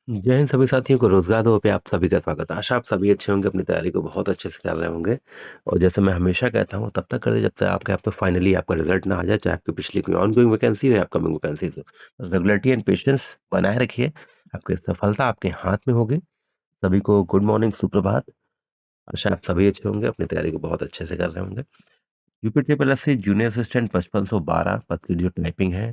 जय हिंद सभी साथियों को रोजगार दो पे आप सभी का स्वागत है। आशा आप सभी अच्छे होंगे, अपनी तैयारी को बहुत अच्छे से कर रहे होंगे। और जैसे मैं हमेशा कहता हूँ, तब तक कर दे जब तक आपके हाथ में फाइनली आपका रिजल्ट ना आ जाए, चाहे आपकी पिछली कोई ऑनगोइंग वैकेंसी हो या अपकमिंग वैकेंसी हो। रेगुलरिटी एंड पेशेंस बनाए रखिए, आपकी सफलता आपके हाथ में होगी। सभी को गुड मॉर्निंग, सुप्रभात। आशा आप सभी अच्छे होंगे, अपनी तैयारी को बहुत अच्छे से कर रहे होंगे। यूपी जूनियर असिस्टेंट 5512 पद की जो टाइपिंग है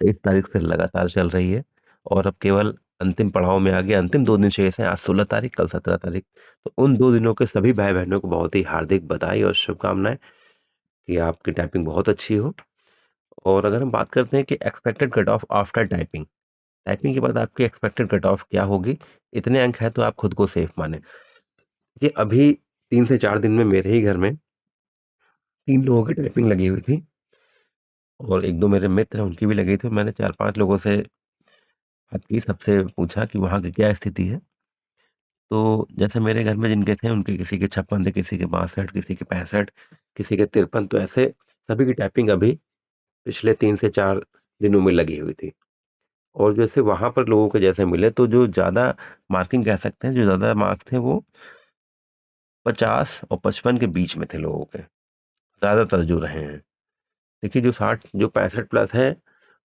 23 तारीख से लगातार चल रही है और अब केवल अंतिम पड़ाव में आ गया। अंतिम 2 दिन शेष हैं, आज 16 तारीख, कल 17 तारीख। तो उन 2 दिनों के सभी भाई बहनों को बहुत ही हार्दिक बधाई और शुभकामनाएं कि आपकी टाइपिंग बहुत अच्छी हो। और अगर हम बात करते हैं कि expected cut off after typing, typing के बाद आपकी एक्सपेक्टेड कट ऑफ क्या होगी, इतने अंक है तो आप खुद को सेफ माने कि अभी 3 से 4 दिन में मेरे ही घर में 3 लोगों की टाइपिंग लगी हुई थी और 1-2 मेरे मित्र हैं उनकी भी लगी थी। मैंने 4-5 लोगों से बात की, सबसे पूछा कि वहाँ की क्या स्थिति है। तो जैसे मेरे घर में जिनके थे उनके किसी के 56 थे, किसी के 62, किसी के 65, किसी के 53। तो ऐसे सभी की टाइपिंग अभी पिछले 3 से 4 दिनों में लगी हुई थी। और जैसे वहाँ पर लोगों के जैसे मिले तो जो ज़्यादा मार्किंग कह सकते हैं, जो ज़्यादा मार्क्स थे वो 50 और 55 के बीच में थे लोगों के, ज़्यादातर जो रहे हैं। देखिए जो 60 जो 65 प्लस है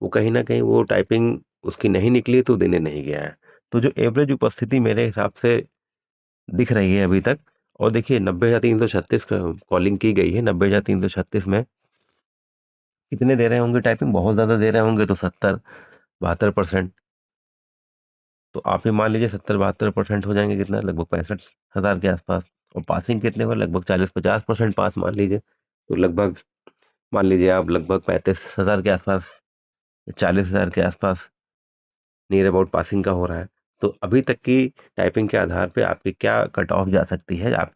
वो कहीं न कहीं वो टाइपिंग उसकी नहीं निकली तो देने नहीं गया है। तो जो एवरेज उपस्थिति मेरे हिसाब से दिख रही है अभी तक। और देखिए 90,336 कॉलिंग की गई है। 90,336 में कितने दे रहे होंगे टाइपिंग? बहुत ज़्यादा दे रहे होंगे तो 70-72%। तो आप ही मान लीजिए 70-72% हो जाएंगे, कितना, लगभग 65,000 के आसपास। और पासिंग कितने पर? लगभग 40-50% पास मान लीजिए। तो लगभग मान लीजिए आप लगभग 35,000 के आसपास, 40,000 के आसपास नियर अबाउट पासिंग का हो रहा है। तो अभी तक की टाइपिंग के आधार पे आपकी क्या कट ऑफ जा सकती है, आप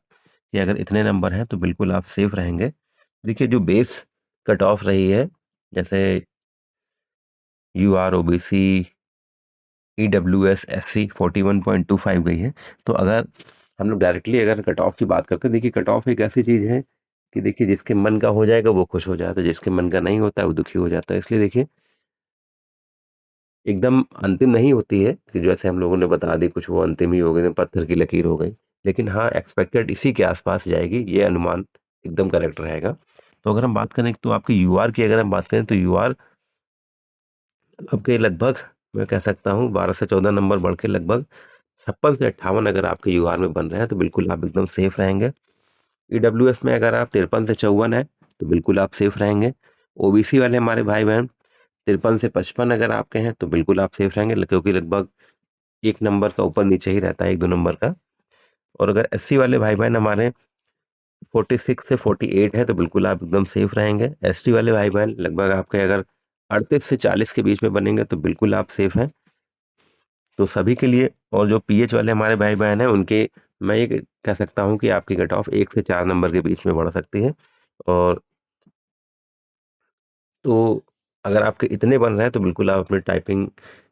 कि अगर इतने नंबर हैं तो बिल्कुल आप सेफ रहेंगे। देखिए जो बेस कट ऑफ रही है, जैसे U R O B C E W S S C 41.25 गई है। तो अगर हम लोग डायरेक्टली अगर कट ऑफ की बात करते हैं, देखिए कट ऑफ एक ऐसी चीज़ है कि देखिए जिसके मन का हो जाएगा वो खुश हो जाता है, जिसके मन का नहीं होता है वो दुखी हो जाता है। इसलिए देखिए एकदम अंतिम नहीं होती है कि जैसे हम लोगों ने बता दी कुछ वो अंतिम ही हो गई, पत्थर की लकीर हो गई। लेकिन हाँ, एक्सपेक्टेड इसी के आसपास जाएगी, ये अनुमान एकदम करेक्ट रहेगा। तो अगर हम बात करें तो आपकी यूआर की अगर हम बात करें तो यूआर आपके लगभग, मैं कह सकता हूँ 12 से 14 नंबर बढ़ के लगभग 56 से 58 अगर आपके यूआर में बन रहे हैं तो बिल्कुल आप एकदम सेफ रहेंगे। ईडब्ल्यूएस में अगर आप 53 से 54 है तो बिल्कुल आप सेफ रहेंगे। ओबीसी वाले हमारे भाई बहन 53 से 55 अगर आपके हैं तो बिल्कुल आप सेफ रहेंगे, क्योंकि लगभग 1 नंबर का ऊपर नीचे ही रहता है, 1-2 नंबर का। और अगर एससी वाले भाई बहन हमारे 46 से 48 है तो बिल्कुल आप एकदम सेफ रहेंगे। एसटी वाले भाई बहन लगभग आपके अगर 38 से 40 के बीच में बनेंगे तो बिल्कुल आप सेफ हैं। तो सभी के लिए, और जो पीएच वाले हमारे भाई बहन हैं उनके, मैं ये कह सकता हूँ कि आपकी कट ऑफ 1 से 4 नंबर के बीच में बढ़ सकती है। और तो अगर आपके इतने बन रहे हैं तो बिल्कुल आप अपने टाइपिंग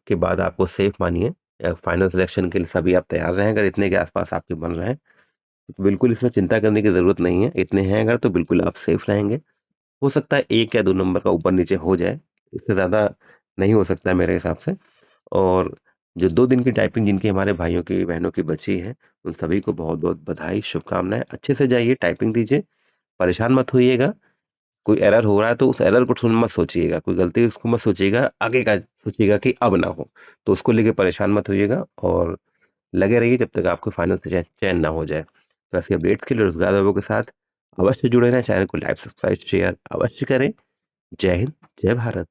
के बाद आपको सेफ मानिए, या फाइनल सिलेक्शन के लिए सभी आप तैयार रहें। अगर इतने के आसपास आपके बन रहे हैं तो बिल्कुल इसमें चिंता करने की ज़रूरत नहीं है। इतने हैं अगर तो बिल्कुल आप सेफ रहेंगे। हो सकता है 1 या 2 नंबर का ऊपर नीचे हो जाए, इससे ज़्यादा नहीं हो सकता है मेरे हिसाब से। और जो 2 दिन की टाइपिंग जिनकी हमारे भाइयों की बहनों की बची है, उन सभी को बहुत बहुत बधाई, शुभकामनाएं। अच्छे से जाइए, टाइपिंग दीजिए, परेशान मत होइएगा। कोई एरर हो रहा है तो उस एरर को सुन मत सोचिएगा, कोई गलती उसको मत सोचिएगा, आगे का सोचिएगा कि अब ना हो। तो उसको लेके परेशान मत होइएगा और लगे रहिए जब तक आपको फाइनल से चैन ना हो जाए। तो ऐसी अपडेट्स के लिए रोजगार बाबू के साथ अवश्य जुड़े रहें। चैनल को लाइक, सब्सक्राइब, शेयर अवश्य करें। जय हिंद, जय भारत।